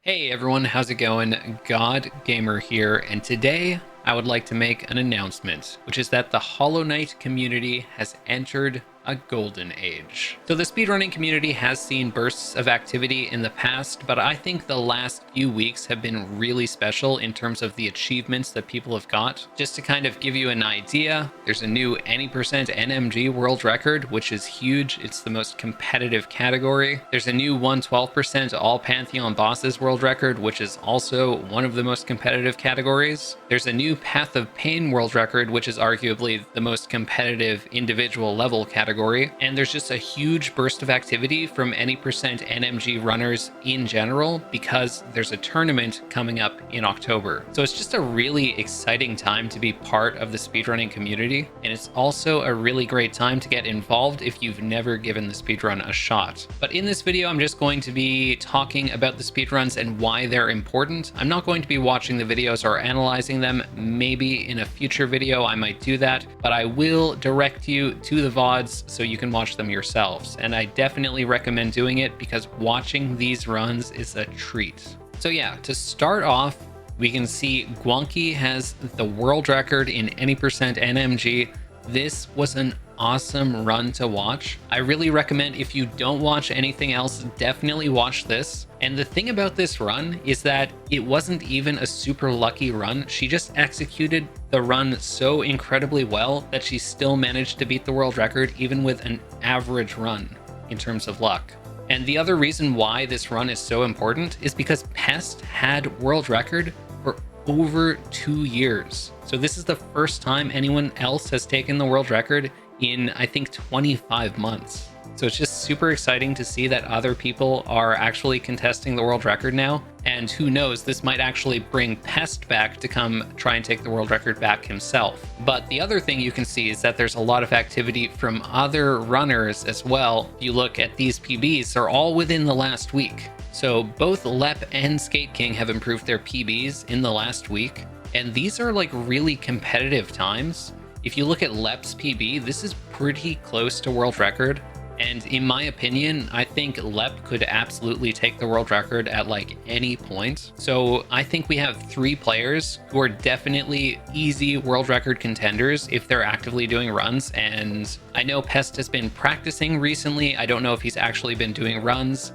Hey everyone, how's it going? God Gamer here, and today I would like to make an announcement, which is that the Hollow Knight community has entered a golden age. So the speedrunning community has seen bursts of activity in the past, but I think the last few weeks have been really special in terms of the achievements that people have got. Just to kind of give you an idea, there's a new any% NMG world record, which is huge. It's the most competitive category. There's a new 112% All Pantheon Bosses world record, which is also one of the most competitive categories. There's a new Path of Pain world record, which is arguably the most competitive individual level category. And there's just a huge burst of activity from any% NMG runners in general because there's a tournament coming up in October. So it's just a really exciting time to be part of the speedrunning community, and it's also a really great time to get involved if you've never given the speedrun a shot. But in this video, I'm just going to be talking about the speedruns and why they're important. I'm not going to be watching the videos or analyzing them. Maybe in a future video I might do that, but I will direct you to the VODs so you can watch them yourselves. And I definitely recommend doing it because watching these runs is a treat. So yeah, to start off, we can see Gwonkee has the world record in any% NMG. This was an awesome run to watch. I really recommend, if you don't watch anything else, definitely watch this. And the thing about this run is that it wasn't even a super lucky run. She just executed the run so incredibly well that she still managed to beat the world record even with an average run in terms of luck. And the other reason why this run is so important is because Pest had world record for over 2 years. So this is the first time anyone else has taken the world record in, I think, 25 months. So it's just super exciting to see that other people are actually contesting the world record now. And who knows, this might actually bring Pest back to come try and take the world record back himself. But the other thing you can see is that there's a lot of activity from other runners as well. If you look at these PBs, they're all within the last week. So both Lep and SkateKing have improved their PBs in the last week. And these are like really competitive times. If you look at Lep's PB, this is pretty close to world record. And in my opinion, I think Lep could absolutely take the world record at like any point. So I think we have 3 players who are definitely easy world record contenders if they're actively doing runs. And I know Pest has been practicing recently. I don't know if he's actually been doing runs,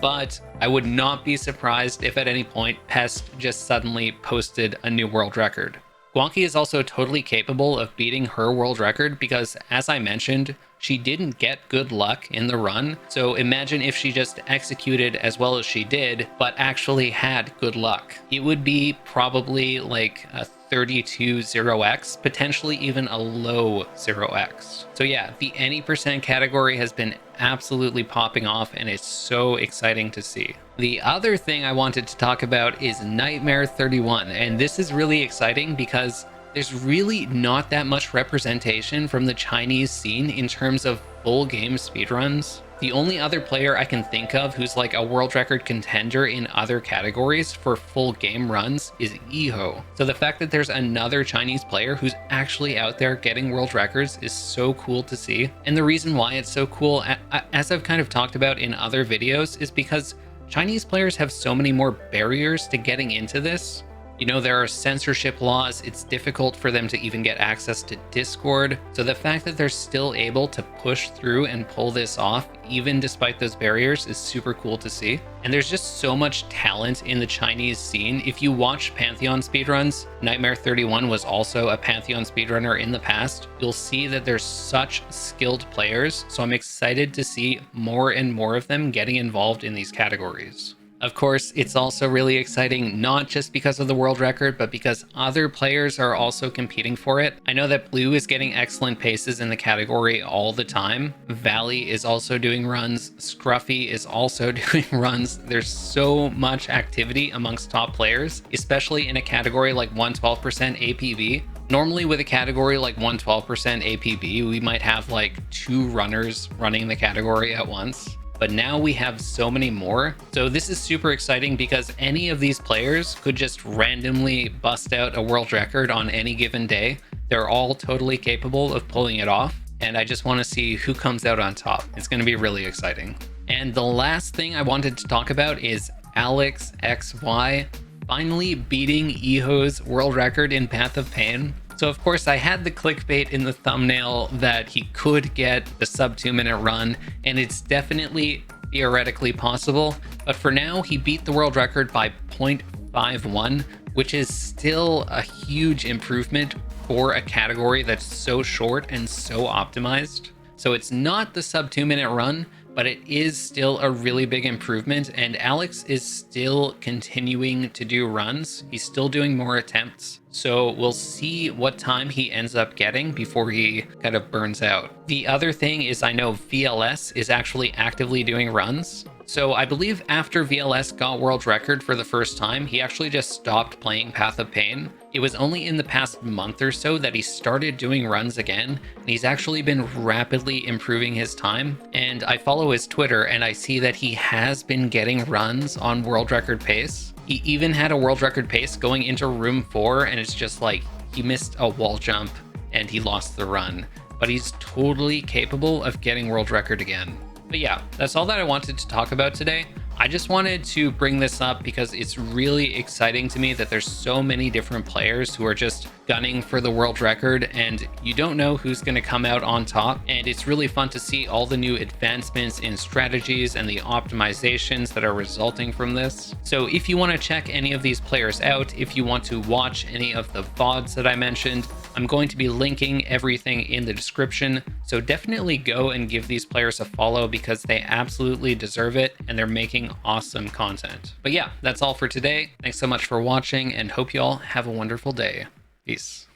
but I would not be surprised if at any point Pest just suddenly posted a new world record. Gwonkee is also totally capable of beating her world record because, as I mentioned, she didn't get good luck in the run. So imagine if she just executed as well as she did, but actually had good luck. It would be probably like a 32 0x, potentially even a low 0x. So yeah, the any% category has been absolutely popping off, and it's so exciting to see. The other thing I wanted to talk about is Nightmare 31, and this is really exciting because there's really not that much representation from the Chinese scene in terms of full game speedruns. The only other player I can think of who's like a world record contender in other categories for full game runs is Eho. So the fact that there's another Chinese player who's actually out there getting world records is so cool to see. And the reason why it's so cool, as I've kind of talked about in other videos, is because Chinese players have so many more barriers to getting into this. You know, there are censorship laws. It's difficult for them to even get access to Discord. So the fact that they're still able to push through and pull this off, even despite those barriers, is super cool to see. And there's just so much talent in the Chinese scene. If you watch Pantheon speedruns, Nightmare 31 was also a Pantheon speedrunner in the past. You'll see that there's such skilled players. So I'm excited to see more and more of them getting involved in these categories. Of course, it's also really exciting, not just because of the world record, but because other players are also competing for it. I know that Blue is getting excellent paces in the category all the time. Valley is also doing runs. Scruffy is also doing runs. There's so much activity amongst top players, especially in a category like 112% APB. Normally with a category like 112% APB, we might have like 2 runners running the category at once. But now we have so many more. So this is super exciting because any of these players could just randomly bust out a world record on any given day. They're all totally capable of pulling it off. And I just want to see who comes out on top. It's going to be really exciting. And the last thing I wanted to talk about is AlejsXY finally beating Eho's world record in Path of Pain. So of course I had the clickbait in the thumbnail that he could get the sub 2-minute run, and it's definitely theoretically possible, but for now he beat the world record by 0.51, which is still a huge improvement for a category that's so short and so optimized. So it's not the sub 2-minute run, but it is still a really big improvement, and Alex is still continuing to do runs. He's still doing more attempts, so we'll see what time he ends up getting before he kind of burns out. The other thing is I know VLS is actually actively doing runs. So I believe after VLS got world record for the first time, he actually just stopped playing Path of Pain. It was only in the past month or so that he started doing runs again, and he's actually been rapidly improving his time. And I follow his Twitter and I see that he has been getting runs on world record pace. He even had a world record pace going into room 4, and it's just like he missed a wall jump and he lost the run. But he's totally capable of getting world record again. But yeah, that's all that I wanted to talk about today. I just wanted to bring this up because it's really exciting to me that there's so many different players who are just gunning for the world record, and you don't know who's going to come out on top. And it's really fun to see all the new advancements in strategies and the optimizations that are resulting from this. So if you want to check any of these players out, if you want to watch any of the VODs that I mentioned, I'm going to be linking everything in the description. So definitely go and give these players a follow because they absolutely deserve it and they're making awesome content. But yeah, that's all for today. Thanks so much for watching and hope you all have a wonderful day. Peace.